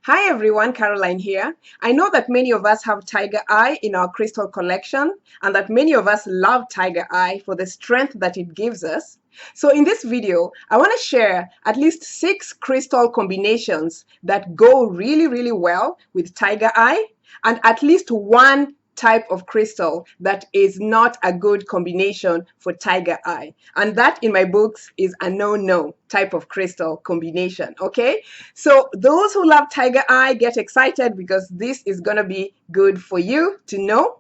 Hi everyone, Caroline here. I know that many of us have Tiger Eye in our crystal collection and that many of us love Tiger Eye for the strength that it gives us. So in this video, I want to share at least 6 crystal combinations that go really well with Tiger Eye and at least one type of crystal that is not a good combination for Tiger Eye. And that in my books is a no type of crystal combination, okay? So those who love Tiger Eye, get excited because this is going to be good for you to know.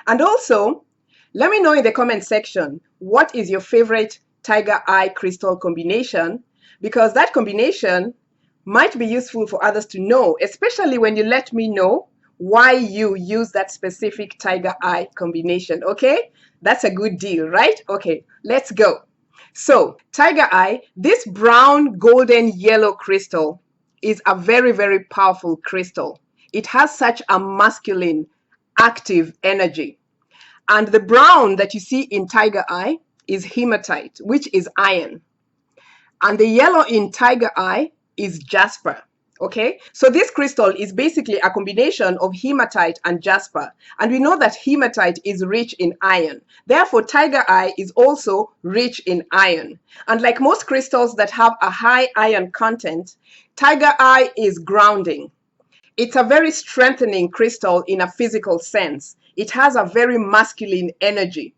And also, let me know in the comment section, what is your favorite Tiger Eye crystal combination? Because that combination might be useful for others to know, especially when you let me know why you use that specific Tiger Eye combination, okay? That's a good deal, right? Okay, let's go. So, Tiger Eye, this brown, golden, yellow crystal is a very powerful crystal. It has such a masculine, active energy. And the brown that you see in Tiger Eye is hematite, which is iron. And the yellow in Tiger Eye is jasper. Okay, so this crystal is basically a combination of hematite and jasper. And we know that hematite is rich in iron. Therefore, Tiger Eye is also rich in iron. And like most crystals that have a high iron content, Tiger Eye is grounding. It's a very strengthening crystal in a physical sense. It has a very masculine energy.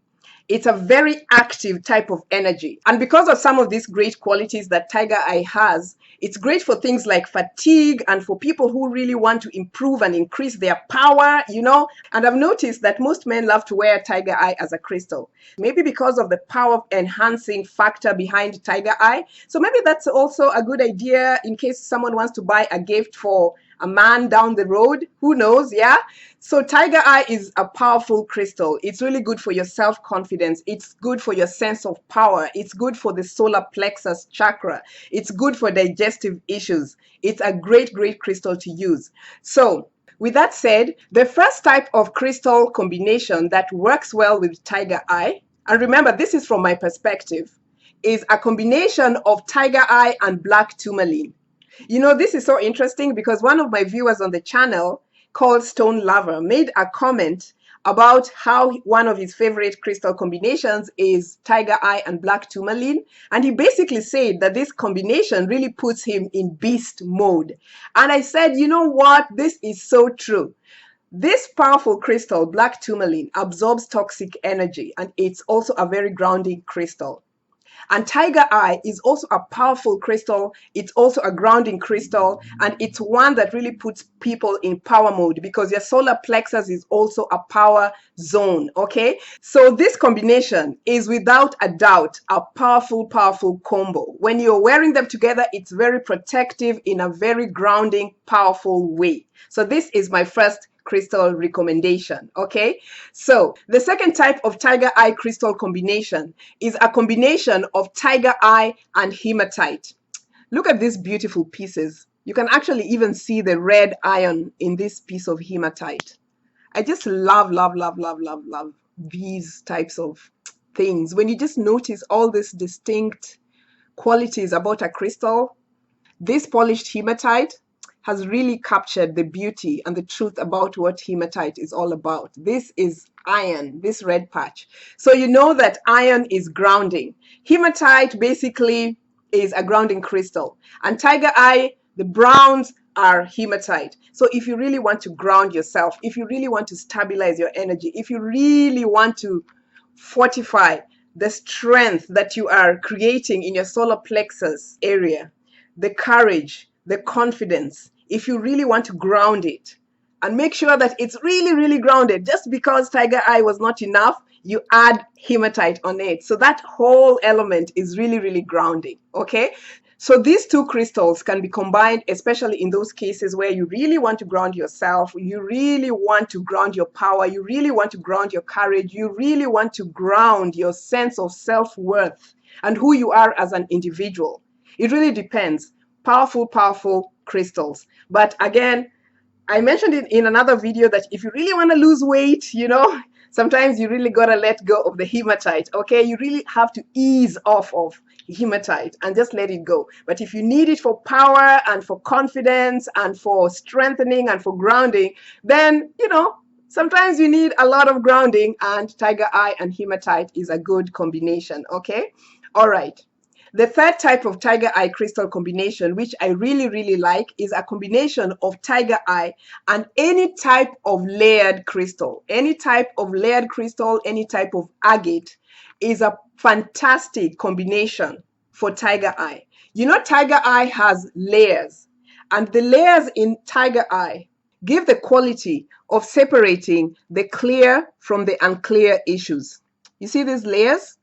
It's a very active type of energy. And because of some of these great qualities that Tiger Eye has, it's great for things like fatigue and for people who really want to improve and increase their power, you know. And I've noticed that most men love to wear Tiger Eye as a crystal, maybe because of the power enhancing factor behind Tiger Eye. So maybe that's also a good idea in case someone wants to buy a gift for a man down the road, who knows, yeah? So Tiger Eye is a powerful crystal. It's really good for your self-confidence. It's good for your sense of power. It's good for the solar plexus chakra. It's good for digestive issues. It's a great crystal to use. So with that said, the first type of crystal combination that works well with Tiger Eye, and remember, this is from my perspective, is a combination of Tiger Eye and black tourmaline. You know, this is so interesting because one of my viewers on the channel called Stone Lover made a comment about how one of his favorite crystal combinations is Tiger Eye and black tourmaline. And he basically said that this combination really puts him in beast mode. And I said, you know what? This is so true. This powerful crystal, black tourmaline, absorbs toxic energy, and it's also a very grounding crystal. And Tiger Eye is also a powerful crystal. It's also a grounding crystal. And it's one that really puts people in power mode because your solar plexus is also a power zone. Okay. So this combination is without a doubt a powerful combo. When you're wearing them together, it's very protective in a very grounding, powerful way. So this is my first crystal recommendation. Okay, so the second type of Tiger Eye crystal combination is a combination of Tiger Eye and hematite. Look at these beautiful pieces. You can actually even see the red iron in this piece of hematite. I just love these types of things. When you just notice all these distinct qualities about a crystal, this polished hematite has really captured the beauty and the truth about what hematite is all about. This is iron, this red patch. So you know that iron is grounding. Hematite basically is a grounding crystal. And Tiger Eye, the browns are hematite. So if you really want to ground yourself, if you really want to stabilize your energy, if you really want to fortify the strength that you are creating in your solar plexus area, the courage, the confidence, if you really want to ground it and make sure that it's really grounded, just because Tiger Eye was not enough, you add hematite on it. So that whole element is really grounding. Okay. So these two crystals can be combined, especially in those cases where you really want to ground yourself, you really want to ground your power, you really want to ground your courage, you really want to ground your sense of self-worth and who you are as an individual. It really depends. Powerful crystals. But again, I mentioned it in another video that if you really want to lose weight, sometimes you really got to let go of the hematite, okay? You really have to ease off of hematite and just let it go. But if you need it for power and for confidence and for strengthening and for grounding, then, sometimes you need a lot of grounding, and tiger eye and hematite is a good combination, okay? All right. The third type of tiger eye crystal combination, which I really, really like, is a combination of tiger eye and any type of layered crystal. Any type of layered crystal, any type of agate is a fantastic combination for tiger eye. Tiger eye has layers, and the layers in tiger eye give the quality of separating the clear from the unclear issues. You see these layers?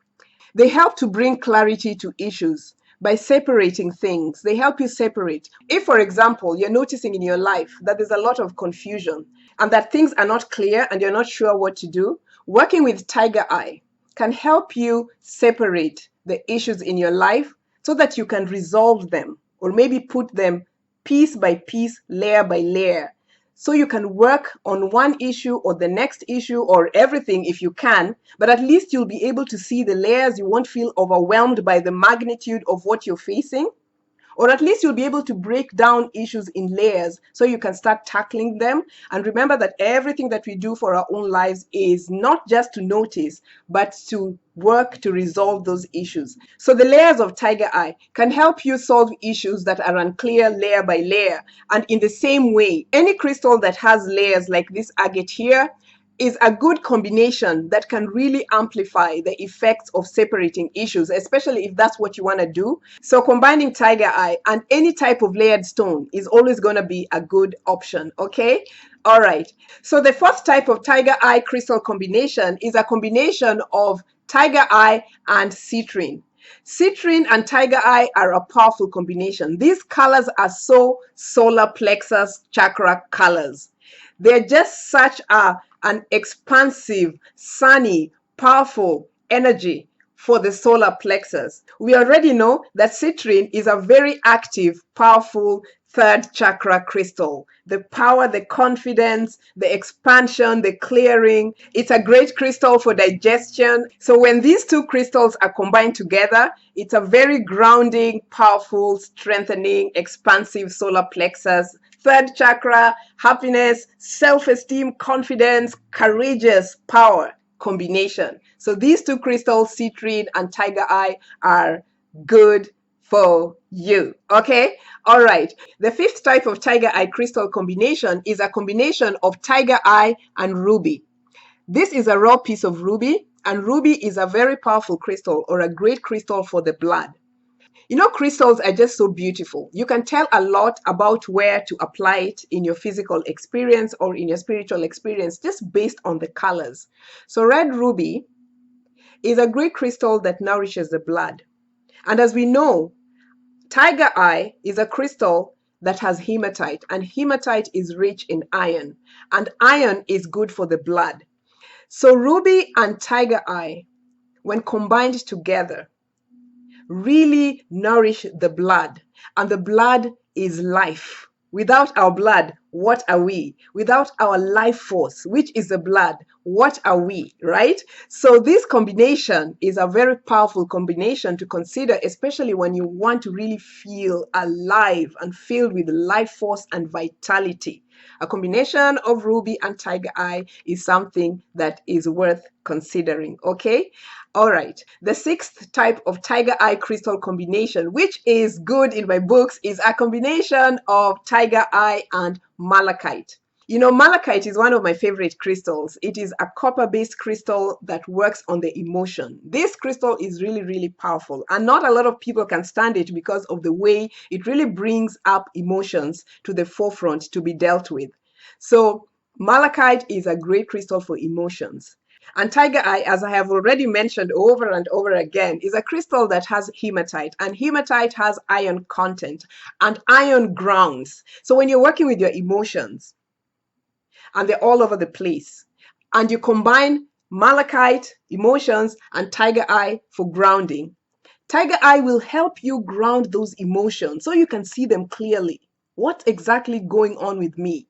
They help to bring clarity to issues by separating things. They help you separate. If, for example, you're noticing in your life that there's a lot of confusion and that things are not clear and you're not sure what to do, working with tiger eye can help you separate the issues in your life so that you can resolve them, or maybe put them piece by piece, layer by layer, so you can work on one issue or the next issue or everything if you can, but at least you'll be able to see the layers. You won't feel overwhelmed by the magnitude of what you're facing, or at least you'll be able to break down issues in layers so you can start tackling them. And remember that everything that we do for our own lives is not just to notice, but to work to resolve those issues. So the layers of tiger eye can help you solve issues that are unclear layer by layer. And in the same way, any crystal that has layers like this agate here is a good combination that can really amplify the effects of separating issues, especially if that's what you want to do. So combining tiger eye and any type of layered stone is always going to be a good option, okay? All right. So the fourth type of tiger eye crystal combination is a combination of tiger eye and citrine. Citrine and tiger eye are a powerful combination. These colors are so solar plexus chakra colors. They're just such an expansive, sunny, powerful energy for the solar plexus. We already know that citrine is a very active, powerful third chakra crystal. The power, the confidence, the expansion, the clearing. It's a great crystal for digestion. So when these two crystals are combined together, it's a very grounding, powerful, strengthening, expansive solar plexus, third chakra, happiness, self-esteem, confidence, courageous power combination. So these two crystals, citrine and tiger eye, are good for you. Okay? All right. The fifth type of tiger eye crystal combination is a combination of tiger eye and ruby. This is a raw piece of ruby, and ruby is a very powerful crystal, or a great crystal for the blood. Crystals are just so beautiful. You can tell a lot about where to apply it in your physical experience or in your spiritual experience just based on the colors. So red ruby is a great crystal that nourishes the blood. And as we know, tiger eye is a crystal that has hematite, and hematite is rich in iron, and iron is good for the blood. So ruby and tiger eye, when combined together, really nourish the blood, and the blood is life. Without our blood, what are we? Without our life force, which is the blood, what are we, right? So this combination is a very powerful combination to consider, especially when you want to really feel alive and filled with life force and vitality. A combination of ruby and tiger eye is something that is worth considering, okay? All right, the sixth type of tiger eye crystal combination, which is good in my books, is a combination of tiger eye and malachite. Malachite is one of my favorite crystals. It is a copper-based crystal that works on the emotion. This crystal is really, really powerful, and not a lot of people can stand it because of the way it really brings up emotions to the forefront to be dealt with. So malachite is a great crystal for emotions. And tiger eye, as I have already mentioned over and over again, is a crystal that has hematite, and hematite has iron content, and iron grounds. So when you're working with your emotions and they're all over the place, and you combine malachite, emotions, and tiger eye for grounding, tiger eye will help you ground those emotions so you can see them clearly. What's exactly going on with me?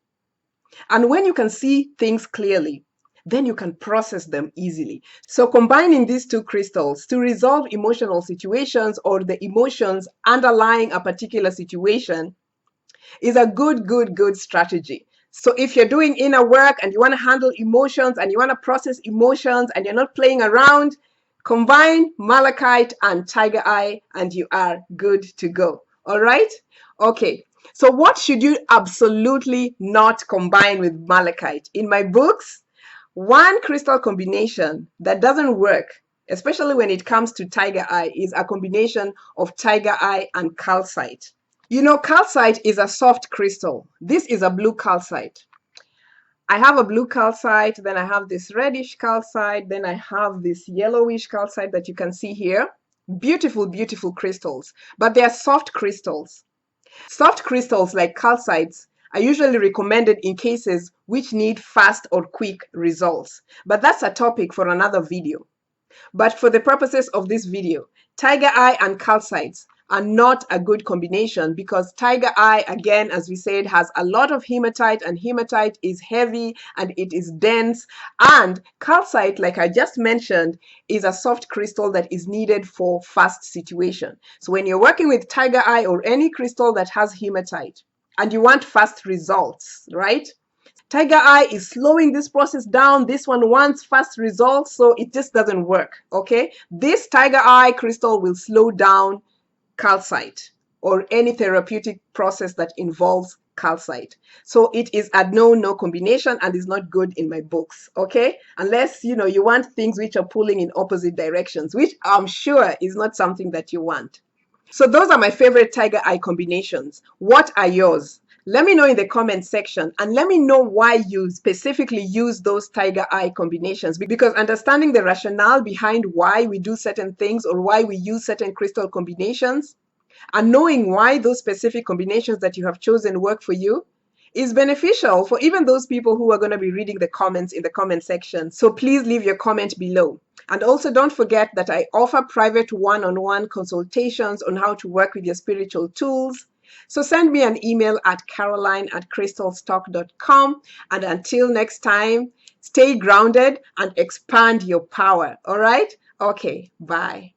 And when you can see things clearly, then you can process them easily. So combining these two crystals to resolve emotional situations or the emotions underlying a particular situation is a good strategy. So if you're doing inner work and you want to handle emotions and you want to process emotions and you're not playing around, combine malachite and tiger eye and you are good to go. All right? Okay. So what should you absolutely not combine with malachite? In my books, one crystal combination that doesn't work, especially when it comes to tiger eye, is a combination of tiger eye and calcite. You know, calcite is a soft crystal. This is a blue calcite. I have a blue calcite, then I have this reddish calcite, then I have this yellowish calcite that you can see here. Beautiful crystals, but they are soft crystals. Soft crystals like calcites are usually recommended in cases which need fast or quick results, but that's a topic for another video. But for the purposes of this video, tiger eye and calcites are not a good combination because tiger eye, again, as we said, has a lot of hematite, and hematite is heavy and it is dense. And calcite, like I just mentioned, is a soft crystal that is needed for fast situation. So when you're working with tiger eye or any crystal that has hematite and you want fast results, right? Tiger eye is slowing this process down. This one wants fast results, so it just doesn't work, okay? This tiger eye crystal will slow down calcite or any therapeutic process that involves calcite. So it is a no combination and is not good in my books, okay? Unless, you know, you want things which are pulling in opposite directions, which I'm sure is not something that you want. So those are my favorite tiger eye combinations. What are yours? Let me know in the comment section and let me know why you specifically use those tiger eye combinations, because understanding the rationale behind why we do certain things or why we use certain crystal combinations and knowing why those specific combinations that you have chosen work for you is beneficial for even those people who are going to be reading the comments in the comment section. So please leave your comment below. And also don't forget that I offer private one-on-one consultations on how to work with your spiritual tools. So send me an email at caroline@crystalstock.com. And until next time, stay grounded and expand your power. All right? Okay, bye.